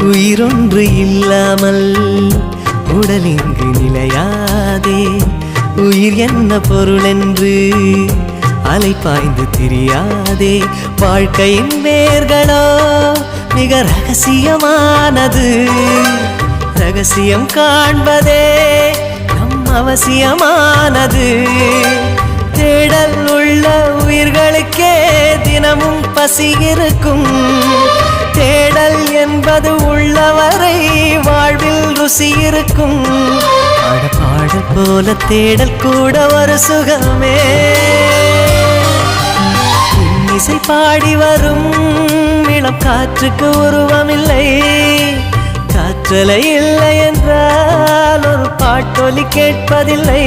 உயிரொன்று இல்லாமல் உடல் இங்கு நிலையாதே. உயிர் என்ன பொருள் என்று அலைப்பாய்ந்து தெரியாதே. வாழ்க்கையின் வேர்களோ மிக ரகசியமானது. ரகசியம் காண்பதே நம் அவசியமானது. தேடல் உள்ள உயிர்களுக்கே தினமும் பசி இருக்கும். தேடல் என்பது உள்ளவரை வாழ்வில் ருசி இருக்கும். பாடல் போல தேடல் கூட ஒரு சுகமே. இசை பாடி வரும் இளம் காற்றுக்கு உருவமில்லை. காற்றலை இல்லை என்றால் ஒரு பாட்டொலி கேட்பதில்லை.